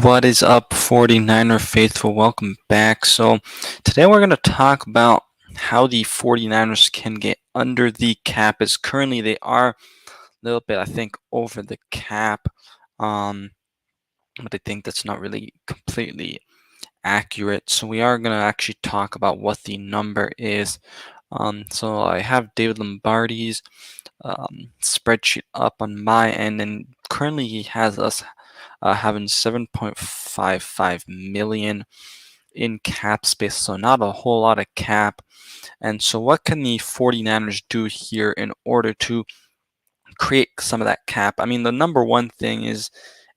What is up, 49er faithful? Welcome back. So, today we're going to talk about how the 49ers can get under the cap, as currently they are a little bit, I think, over the cap. Um, but I think that's not really completely accurate. So, we are going to actually talk about what the number is. So, I have David Lombardi's spreadsheet up on my end, and currently he has us having 7.55 million in cap space, so not a whole lot of cap. And so what can the 49ers do here in order to create some of that cap? I mean, the number one thing is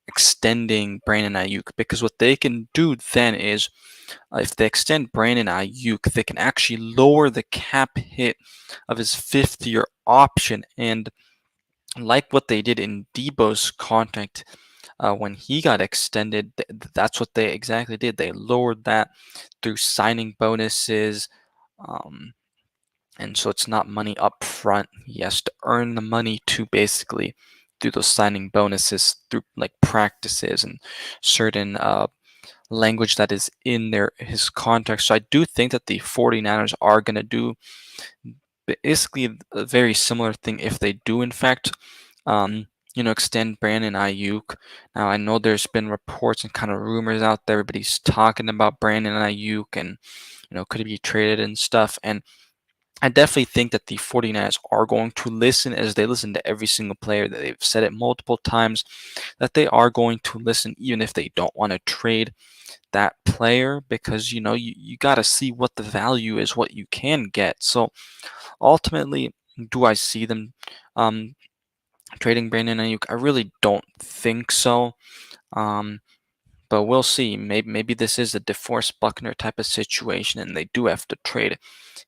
extending Brandon Ayuk, because what they can do then is if they extend Brandon Ayuk, they can actually lower the cap hit of his fifth-year option. And like what they did in Debo's contract when he got extended, that's what they exactly did. They lowered that through signing bonuses. Um, and so it's not money up front. He has to earn the money to basically do those signing bonuses through like practices and certain language that is in his contract. So I do think that the 49ers are going to do basically a very similar thing if they do in fact extend Brandon Ayuk. Now I know there's been reports and kind of rumors out there. Everybody's talking about Brandon Ayuk and could he be traded and stuff. And I definitely think that the 49ers are going to listen, as they listen to every single player. That they've said it multiple times that they are going to listen even if they don't want to trade that player, because you got to see what the value is, what you can get. So ultimately, do I see them trading Brandon Ayuk? I really don't think so. Um, but we'll see. Maybe this is a DeForest Buckner type of situation, and they do have to trade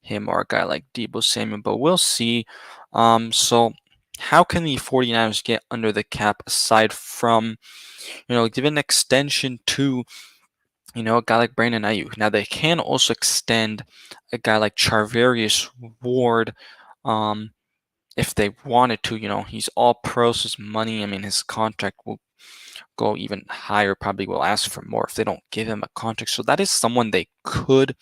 him or a guy like Deebo Samuel. But we'll see. So how can the 49ers get under the cap aside from give an extension to a guy like Brandon Ayuk? Now they can also extend a guy like Charvarius Ward. Um, if they wanted to. He's all pro, so his money, I mean, his contract will go even higher, probably will ask for more if they don't give him a contract. So that is someone they could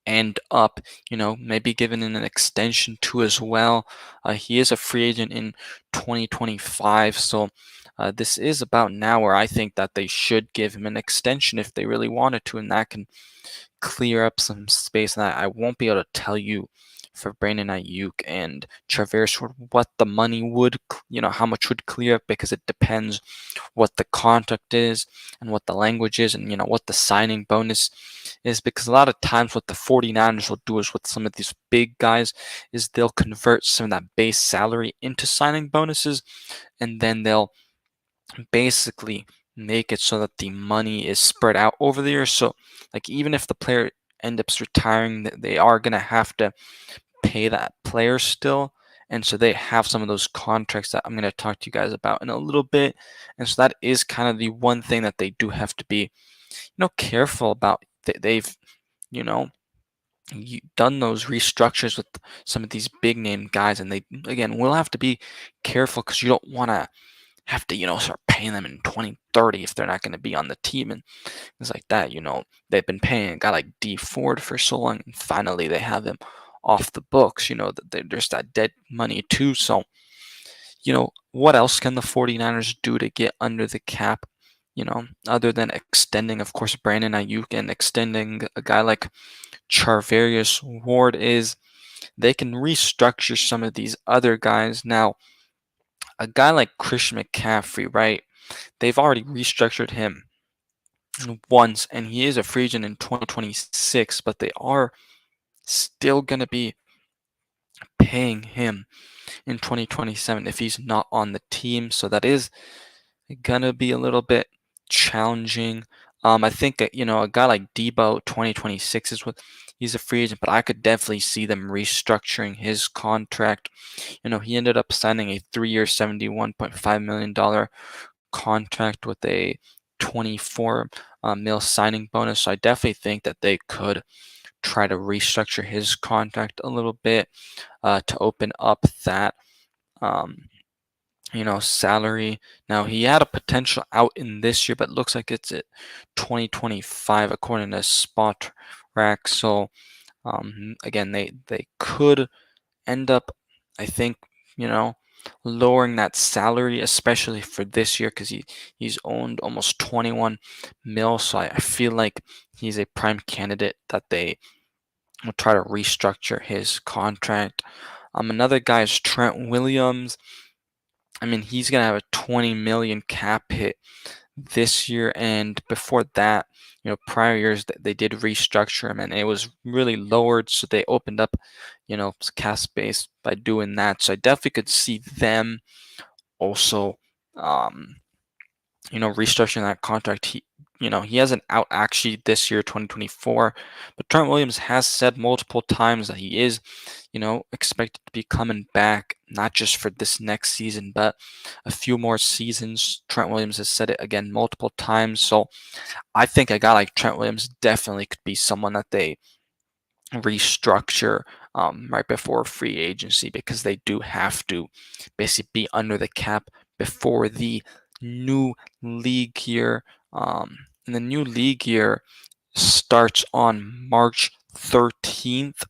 end up, maybe giving an extension to as well. He is a free agent in 2025, so this is about now where I think that they should give him an extension if they really wanted to, and that can clear up some space. And I won't be able to tell you for Brandon Ayuk and Traverse what the money would, how much would clear up, because it depends what the contract is and what the language is and, what the signing bonus is. Because a lot of times what the 49ers will do is with some of these big guys is they'll convert some of that base salary into signing bonuses, and then they'll basically make it so that the money is spread out over the year. So like even if the player ends up retiring, they are going to have to pay that player still. And so they have some of those contracts that I'm going to talk to you guys about in a little bit. And so that is kind of the one thing that they do have to be, careful about. They've, you know, done those restructures with some of these big name guys, and they again will have to be careful because you don't want to have to start paying them in 2030 if they're not going to be on the team and things like that. They've been paying a guy like D Ford for so long, and finally they have him off the books. There's that dead money too. So what else can the 49ers do to get under the cap, other than extending, of course, Brandon Ayuk and extending a guy like Charvarius Ward? Is they can restructure some of these other guys. Now a guy like Christian McCaffrey, right? They've already restructured him once, and he is a free agent in 2026, but they are still going to be paying him in 2027 if he's not on the team. So that is going to be a little bit challenging. I think that, a guy like Debo 2026 is what he's a free agent, but I could definitely see them restructuring his contract. He ended up signing a 3-year, $71.5 million contract with a 24 mil signing bonus. So I definitely think that they could try to restructure his contract a little bit to open up that um, salary. Now he had a potential out in this year, but looks like it's at 2025 according to Spot Rack. So again, they could end up, I think, you know, lowering that salary, especially for this year, because he's owned almost 21 mil. So I feel like he's a prime candidate that they will try to restructure his contract. Another guy is Trent Williams. I mean, he's gonna have a 20 million cap hit this year, and before that, prior years that they did restructure him and it was really lowered, so they opened up, cap space by doing that. So I definitely could see them also, um, restructuring that contract. He has an out actually this year, 2024, but Trent Williams has said multiple times that he is, expected to be coming back, not just for this next season, but a few more seasons. Trent Williams has said it again multiple times. So I think a guy like Trent Williams definitely could be someone that they restructure right before free agency, because they do have to basically be under the cap before the new league year. And the new league year starts on March 13th,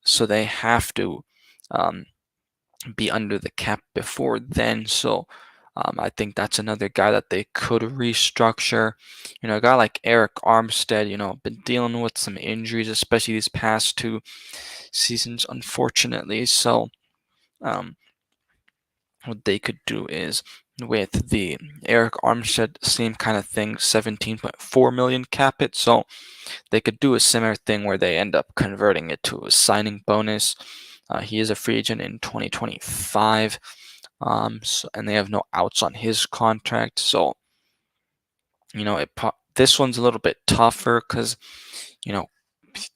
so they have to um, be under the cap before then. So I think that's another guy that they could restructure. A guy like Eric Armstead, been dealing with some injuries, especially these past two seasons, unfortunately. So um, what they could do is, with the Eric Armstead, same kind of thing, 17.4 million cap hit. So they could do a similar thing where they end up converting it to a signing bonus. He is a free agent in 2025, and they have no outs on his contract. So, this one's a little bit tougher because, you know,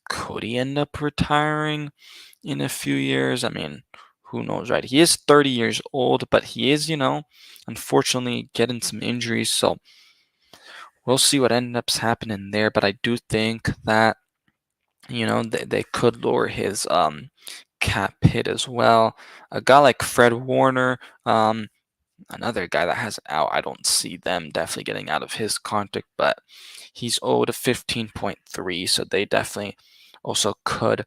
could he end up retiring in a few years? I mean, who knows, right? He is 30 years old, but he is, unfortunately getting some injuries. So we'll see what ends up happening there. But I do think that, they could lower his cap hit as well. A guy like Fred Warner, another guy that has out. I don't see them definitely getting out of his contract, but he's owed a 15.3, so they definitely also could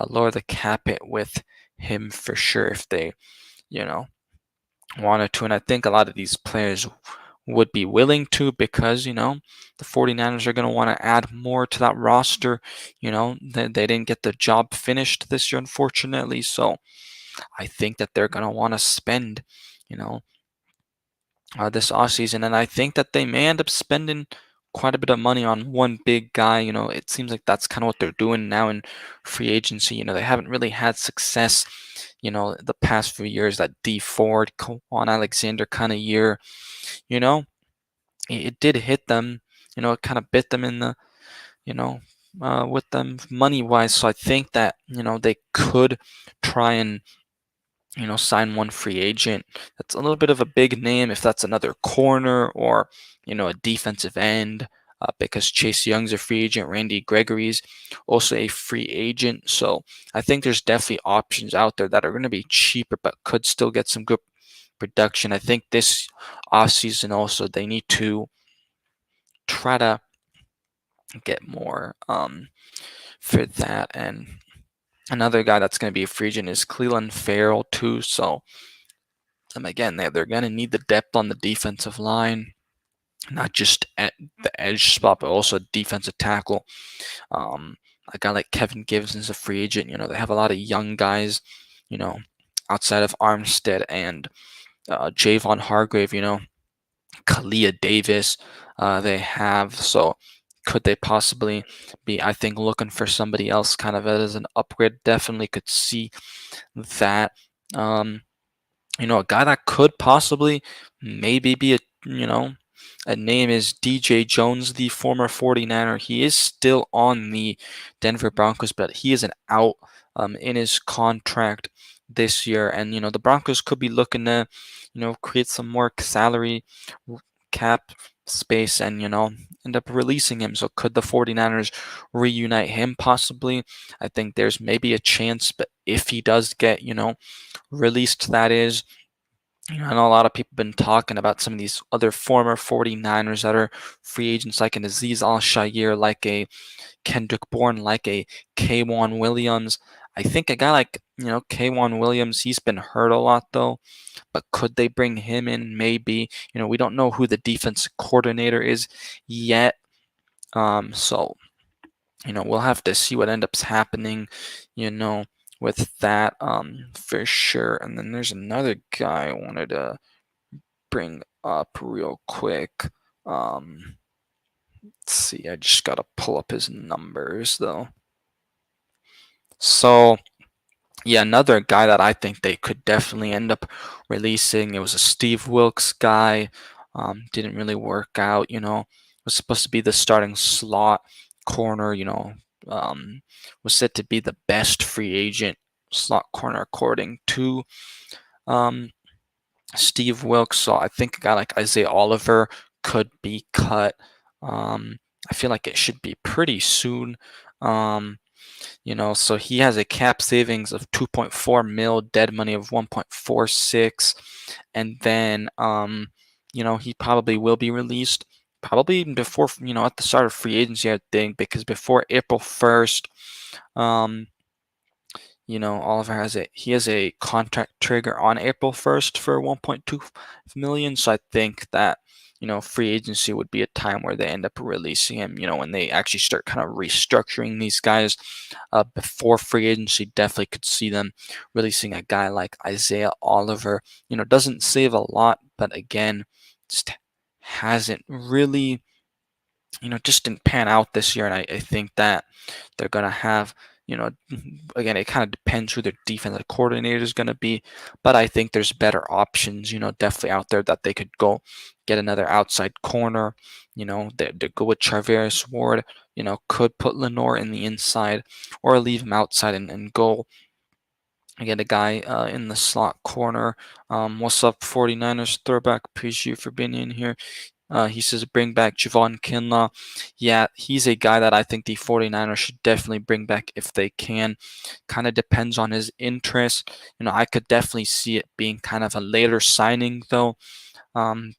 lower the cap hit with him for sure if they, you know, wanted to. And I think a lot of these players would be willing to, because, the 49ers are going to want to add more to that roster. They didn't get the job finished this year, unfortunately. So I think that they're going to want to spend, this offseason. And I think that they may end up spending quite a bit of money on one big guy. It seems like that's kind of what they're doing now in free agency. They haven't really had success, the past few years, that D Ford, Quan Alexander kind of year. You know, it did hit them. It kind of bit them in the, you know, with them money wise. So I think that, they could try and, sign one free agent that's a little bit of a big name, if that's another corner or, a defensive end, because Chase Young's a free agent, Randy Gregory's also a free agent. So I think there's definitely options out there that are going to be cheaper but could still get some good production. I think this offseason also they need to try to get more for that. And another guy that's going to be a free agent is Cleveland Farrell too. So again, they're going to need the depth on the defensive line, not just at the edge spot, but also defensive tackle. A guy like Kevin Gibbs is a free agent. They have a lot of young guys, outside of Armstead and Javon Hargrave, Kalia Davis, they have. So could they possibly be, I think, looking for somebody else kind of as an upgrade? Definitely could see that. A guy that could possibly maybe be a name is DJ Jones, the former 49er. He is still on the Denver Broncos, but he is an out in his contract this year. And, the Broncos could be looking to, create some more salary cap space and, end up releasing him. So could the 49ers reunite him possibly? I think there's maybe a chance, but if he does get, released, that is, I know a lot of people been talking about some of these other former 49ers that are free agents, like an Aziz Al-Shaair, like a Kendrick Bourne, like a K'Wan Williams. I think a guy like, K'Wan Williams, he's been hurt a lot though, but could they bring him in? Maybe. We don't know who the defense coordinator is yet. So, we'll have to see what ends up happening, you know, with that, for sure. And then there's another guy I wanted to bring up real quick. Let's see, I just gotta pull up his numbers though. So yeah, another guy that I think they could definitely end up releasing. It was a Steve Wilkes guy. Didn't really work out. Was supposed to be the starting slot corner. Was said to be the best free agent slot corner according to um, Steve Wilkes. So I think a guy like Isaiah Oliver could be cut. I feel like it should be pretty soon. Um, so he has a cap savings of 2.4 mil, dead money of 1.46, and then he probably will be released probably even before at the start of free agency, I think, because before April 1st, um, Oliver has a contract trigger on April 1st for 1.2 million. So I think that, free agency would be a time where they end up releasing him, when they actually start kind of restructuring these guys. Before free agency, definitely could see them releasing a guy like Isaiah Oliver. Doesn't save a lot, but again, just hasn't really, just didn't pan out this year. And I think that they're going to have, again, it kind of depends who their defensive coordinator is going to be. But I think there's better options, definitely out there that they could go get another outside corner. They go with Charvarius Ward, could put Lenore in the inside or leave him outside and go get a guy in the slot corner. What's up, 49ers throwback? Appreciate you for being in here. He says bring back Javon Kinlaw. Yeah, he's a guy that I think the 49ers should definitely bring back if they can. Kind of depends on his interest. I could definitely see it being kind of a later signing though,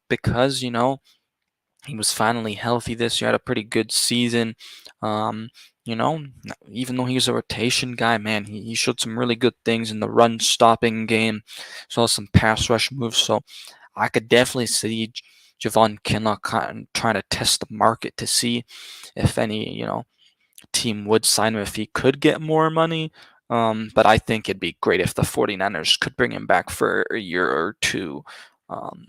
because he was finally healthy this year, had a pretty good season. Um, you know, Even though he was a rotation guy, man, he showed some really good things in the run stopping game, saw some pass rush moves. So I could definitely see Javon Kinlaw kind of trying to test the market to see if any, team would sign him if he could get more money. But I think it'd be great if the 49ers could bring him back for a year or two. Um,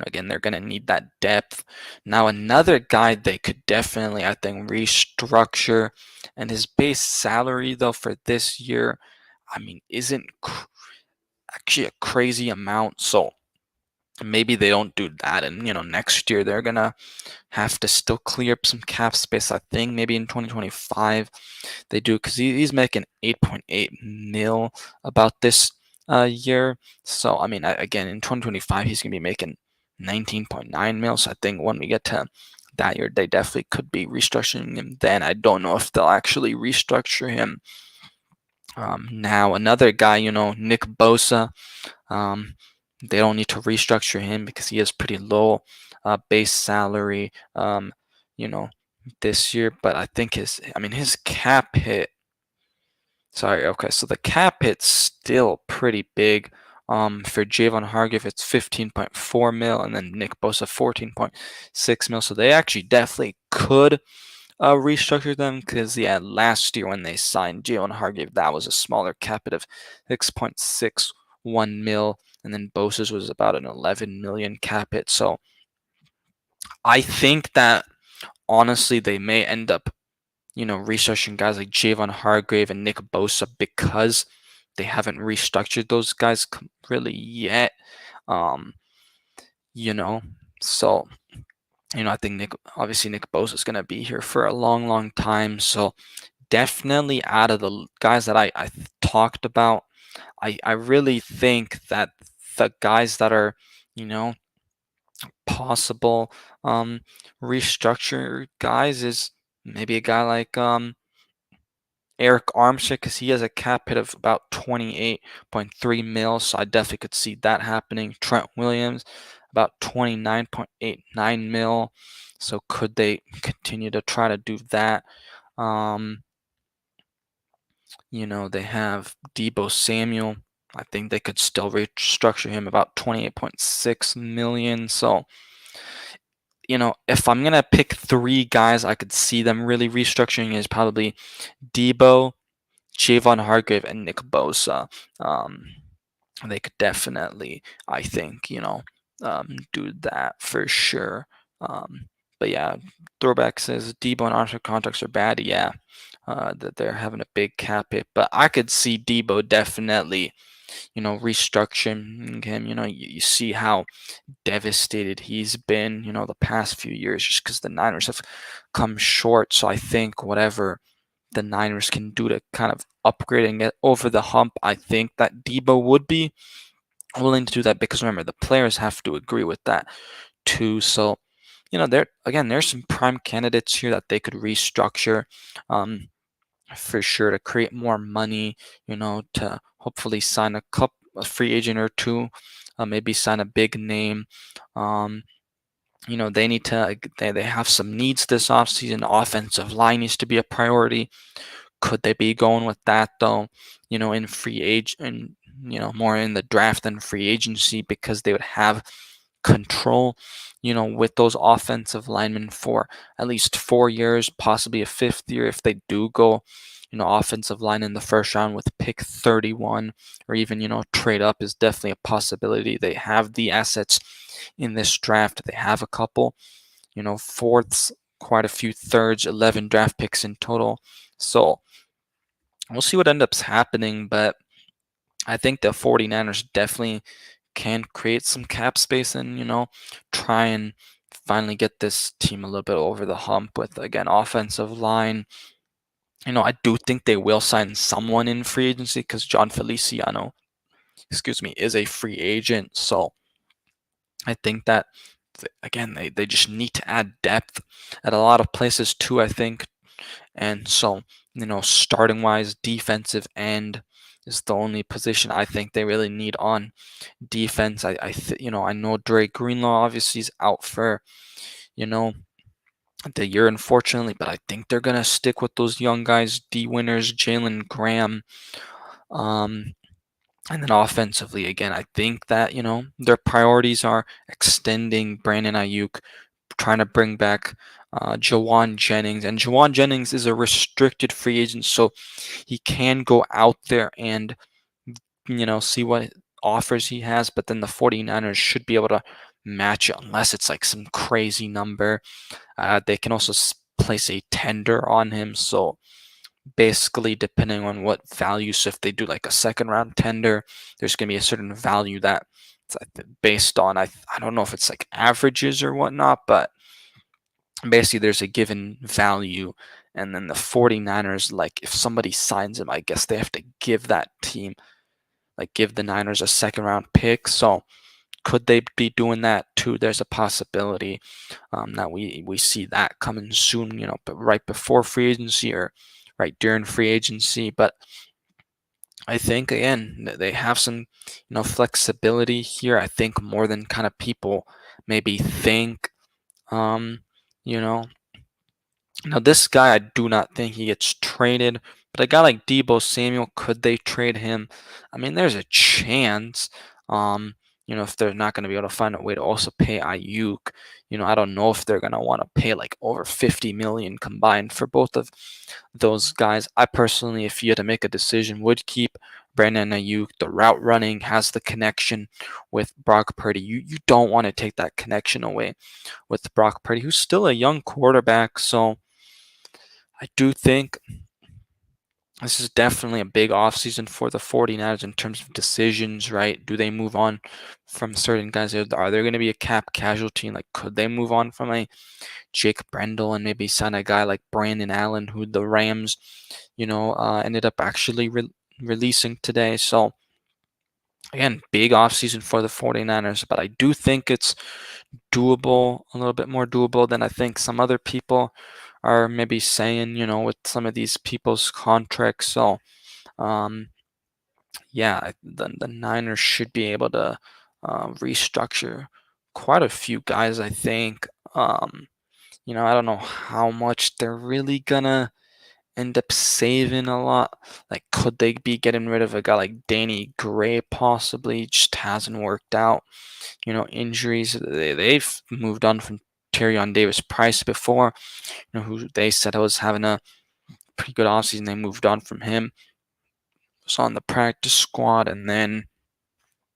again, they're going to need that depth. Now, another guy they could definitely, I think, restructure, and his base salary, though, for this year, I mean, isn't actually a crazy amount. So maybe they don't do that. And, next year they're going to have to still clear up some cap space. I think maybe in 2025 they do, because he's making 8.8 mil about this year. So, I mean, again, in 2025, he's going to be making 19.9 mil. So I think when we get to that year, they definitely could be restructuring him then. I don't know if they'll actually restructure him. Now, another guy, Nick Bosa, they don't need to restructure him because he has pretty low base salary, you know, this year. But I think his cap hit. Sorry, okay, so the cap hit's still pretty big. For Javon Hargrave, it's 15.4 mil, and then Nick Bosa 14.6 mil. So they actually definitely could restructure them because yeah, last year when they signed Jalen Hargrave, that was a smaller cap hit of 6.61 mil, and then Bosa's was about an 11 million cap hit. So I think that honestly they may end up, restructuring guys like Javon Hargrave and Nick Bosa because they haven't restructured those guys really yet. Um, you know, so I think Nick Bosa is going to be here for a long, long time. So definitely out of the guys that I talked about, I really think that the guys that are, you know, possible restructure guys is maybe a guy like Eric Armstead, because he has a cap hit of about 28.3 mil, so I definitely could see that happening. Trent Williams, about 29.89 mil, so could they continue to try to do that? Um, they have Debo Samuel. I think they could still restructure him about 28.6 million. So, if I'm gonna pick three guys I could see them really restructuring is probably Debo, Javon Hargrave, and Nick Bosa. Um, they could definitely, I think, do that for sure. But yeah, Throwback says Debo and Archer contracts are bad. Yeah, that they're having a big cap hit, but I could see Debo definitely, restructuring him. You see how devastated he's been, the past few years, just because the Niners have come short. So I think whatever the Niners can do to kind of upgrade and get over the hump, I think that Debo would be willing to do that, because remember, the players have to agree with that too. So, there's some prime candidates here that they could restructure. For sure, to create more money, to hopefully sign a free agent or two, maybe sign a big name. Um, they need to they have some needs this offseason. Offensive line needs to be a priority. Could they be going with that though? In free age and more in the draft than free agency, because they would have control, with those offensive linemen for at least 4 years, possibly a fifth year if they do go, offensive line in the first round with pick 31, or even, trade up is definitely a possibility. They have the assets in this draft. They have a couple, fourths, quite a few thirds, 11 draft picks in total. So we'll see what ends up happening, but I think the 49ers definitely can create some cap space and, try and finally get this team a little bit over the hump with, again, offensive line. I do think they will sign someone in free agency, because John Feliciano, is a free agent. So I think that, again, they just need to add depth at a lot of places too, I think. And so, starting wise, defensive end is the only position I think they really need on defense. I know Dre Greenlaw obviously is out for, you know, the year, unfortunately, but I think they're gonna stick with those young guys, D Winners, Jalen Graham. Um, and then offensively, again, I think that, their priorities are extending Brandon Ayuk, trying to bring back Jawan Jennings. And Jawan Jennings is a restricted free agent, so he can go out there and, see what offers he has, but then the 49ers should be able to match it unless it's like some crazy number. They can also place a tender on him. So basically, depending on what value, so if they do like a second round tender, there's going to be a certain value that it's based on, I don't know if it's like averages or whatnot, but basically there's a given value. And then the 49ers, like if somebody signs him, I guess they have to give that team, like give the Niners a second round pick. So could they be doing that too? There's a possibility that we see that coming soon, but right before free agency or right during free agency. But I think, again, they have some, flexibility here. I think more than kind of people maybe think. Um, you know, Now this guy, I do not think he gets traded, but a guy like Debo Samuel, could they trade him? I mean, there's a chance. Um, if they're not going to be able to find a way to also pay Ayuk, I don't know if they're going to want to pay like over 50 million combined for both of those guys. I personally, if you had to make a decision, would keep Brandon Ayuk. The route running has the connection with Brock Purdy. You don't want to take that connection away with Brock Purdy, who's still a young quarterback. So I do think this is definitely a big offseason for the 49ers in terms of decisions, right? Do they move on from certain guys? Are there going to be a cap casualty? Like, could they move on from a Jake Brendel and maybe sign a guy like Brandon Allen, who the Rams, ended up actually releasing today? So Again, big offseason for the 49ers, but I do think it's doable, a little bit more doable than I think some other people are maybe saying, with some of these people's contracts. So, um, yeah, the Niners should be able to restructure quite a few guys, I think. I don't know how much they're really gonna end up saving a lot. Like, could they be getting rid of a guy like Danny Gray possibly? Just hasn't worked out. Injuries. They've moved on from Tyrion Davis Price before, who they said was having a pretty good offseason. They moved on from him. Was on the practice squad, and then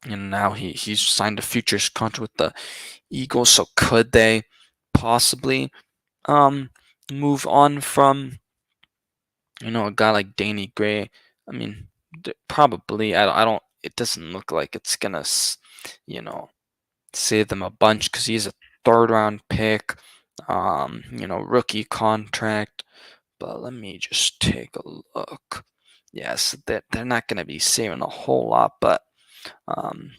now he's signed a futures contract with the Eagles. So could they possibly um move on from a guy like Danny Gray? I mean, probably. I don't. It doesn't look like it's gonna you know save them a bunch because he's a third round pick, rookie contract. But let me just take a look. Yes, they're not going to be saving a whole lot, but um,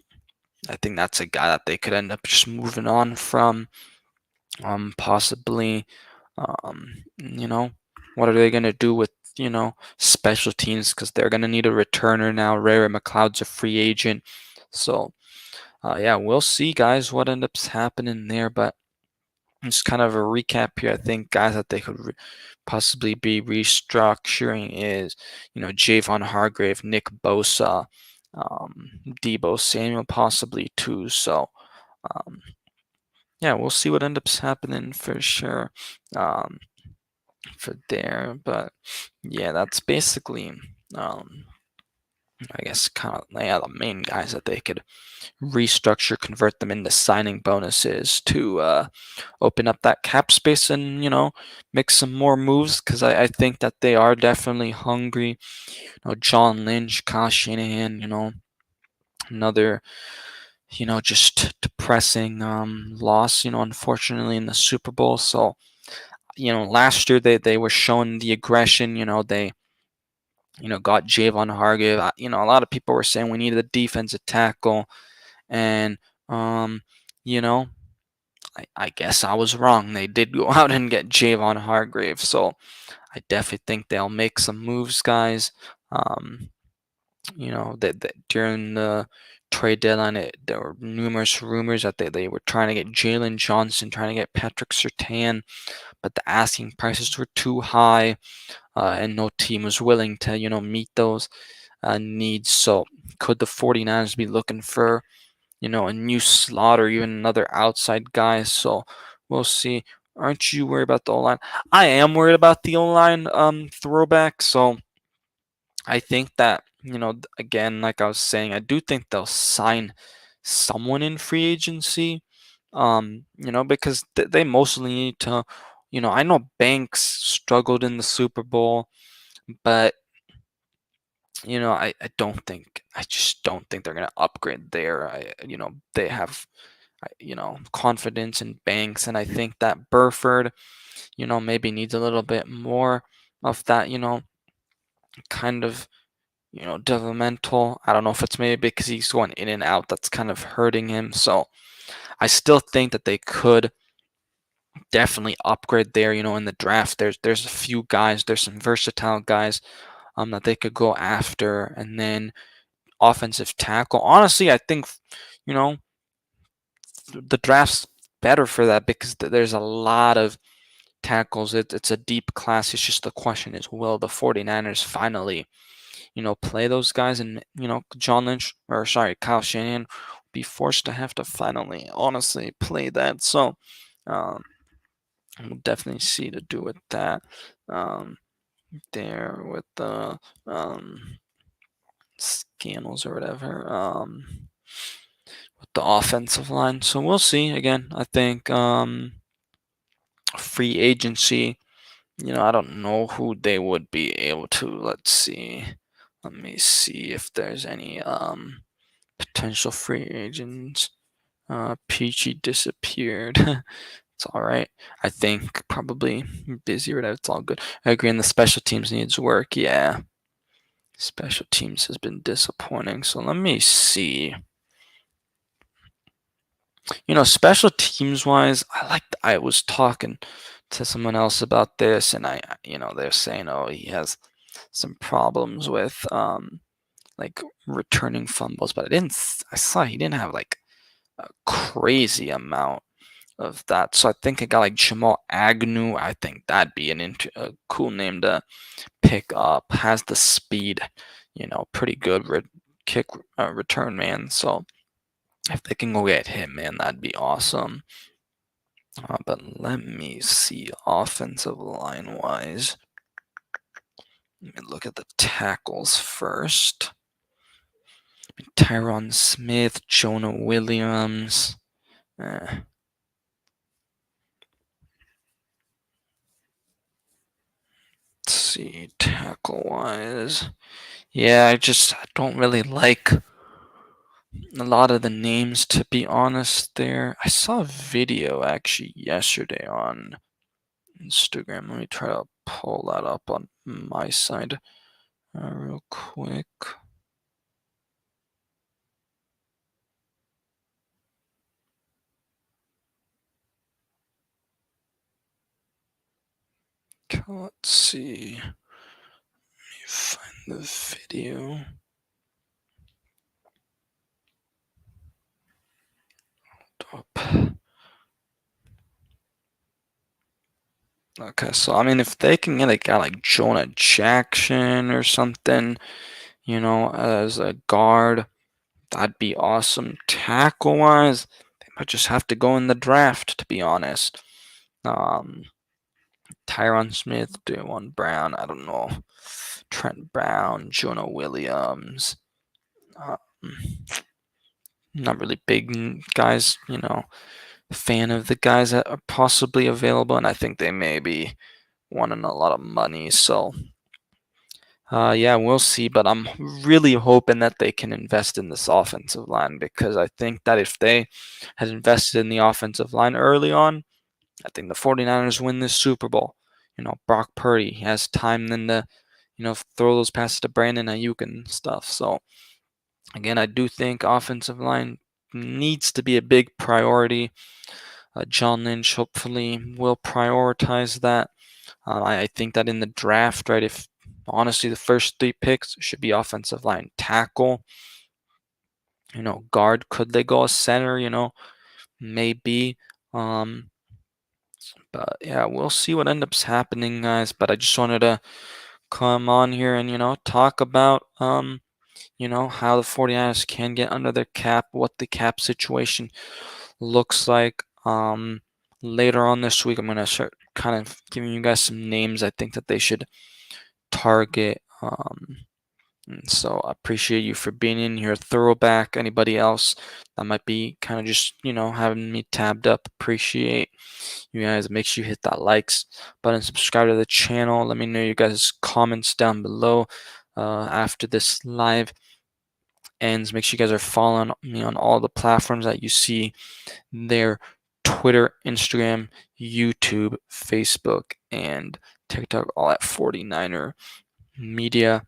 I think that's a guy that they could end up just moving on from. Possibly, what are they going to do with special teams? Because they're going to need a returner now. Ray McLeod's a free agent, so yeah, we'll see, guys, what ends up happening there. But just kind of a recap here. I think guys that they could possibly be restructuring is, Javon Hargrave, Nick Bosa, Debo Samuel, possibly too. So, um, yeah, we'll see what ends up happening for sure um, for there. But yeah, that's basically, I guess, kind of the main guys that they could restructure, convert them into signing bonuses to open up that cap space and make some more moves because I think that they are definitely hungry. John Lynch, Kyle Shanahan, another just depressing loss, unfortunately in the Super Bowl. So last year they were showing the aggression. They got Javon Hargrave. A lot of people were saying we needed a defensive tackle, and um, you know, I guess I was wrong. They did go out and get Javon Hargrave, so I definitely think they'll make some moves, guys. Um, that during the trade deadline, there were numerous rumors that they were trying to get Jalen Johnson, trying to get Patrick Surtain, but the asking prices were too high, and no team was willing to meet those needs. So could the 49ers be looking for a new slot or even another outside guy? So we'll see. Aren't you worried about the O-line? I am worried about the O-line throwback. So I think that, again, like I was saying, I do think they'll sign someone in free agency. Because they mostly need to, I know Banks struggled in the Super Bowl, but I just don't think they're gonna upgrade there. They have confidence in Banks, and I think that Burford, maybe needs a little bit more of that, kind of, developmental. I don't know if it's maybe because he's going in and out that's kind of hurting him. So I still think that they could definitely upgrade there, in the draft. There's a few guys, there's some versatile guys that they could go after, and then offensive tackle. Honestly, I think, you know, the draft's better for that because there's a lot of tackles. It's a deep class. It's just the question is, will the 49ers finally, play those guys? And, John Lynch, or sorry, Kyle Shanahan be forced to have to finally, honestly, play that. So, um, we'll definitely see to do with that. Um, there with the scandals or whatever. With the offensive line. So we'll see. Again, I think free agency, I don't know who they would be able to. Let's see. Let me see if there's any potential free agents. Peachy disappeared. It's all right. I think probably busy or whatever. It's all good. I agree. And the special teams needs work. Yeah. Special teams has been disappointing. So let me see. Special teams wise, I was talking to someone else about this, and they're saying, oh, he has some problems with like returning fumbles, but I saw he didn't have like a crazy amount of that. So I think a guy like Jamal Agnew, I think that'd be a cool name to pick up. Has the speed, pretty good kick return man. So if they can go get him, man, that'd be awesome. But let me see offensive line wise. Let me look at the tackles first. Tyron Smith, Jonah Williams. Let's see, tackle wise. Yeah, I don't really like a lot of the names, to be honest. I saw a video actually yesterday on Instagram. Let me try to pull that up on my side real quick. Okay, let's see. Let me find the video. Hold up. Okay, so I mean, if they can get a guy like Jonah Jackson or something, as a guard, that'd be awesome. Tackle wise, they might just have to go in the draft, to be honest. Um, Tyron Smith, Dewan Brown, I don't know. Trent Brown, Jonah Williams. Um, not really big guys, fan of the guys that are possibly available, and I think they may be wanting a lot of money. So, yeah, we'll see. But I'm really hoping that they can invest in this offensive line, because I think that if they had invested in the offensive line early on, I think the 49ers win this Super Bowl. Brock Purdy has time then to, throw those passes to Brandon Ayuk and stuff. So, again, I do think offensive line needs to be a big priority. John Lynch hopefully will prioritize that. I think that in the draft, right, if honestly the first 3 picks should be offensive line, tackle, guard. Could they go a center? Maybe. Um, but yeah, we'll see what ends up happening, guys. But I just wanted to come on here and talk about how the 49ers can get under their cap, what the cap situation looks like. Later on this week, I'm going to start kind of giving you guys some names I think that they should target. And so I appreciate you for being in here. Throwback. Anybody else that might be kind of just, having me tabbed up, appreciate you guys. Make sure you hit that likes button, subscribe to the channel. Let me know your guys' comments down below after this live ends. Make sure you guys are following me on all the platforms that you see there: Twitter, Instagram, YouTube, Facebook, and TikTok, all at 49er Media.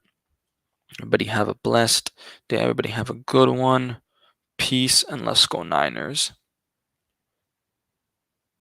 Everybody have a blessed day. Everybody have a good one. Peace, and let's go Niners.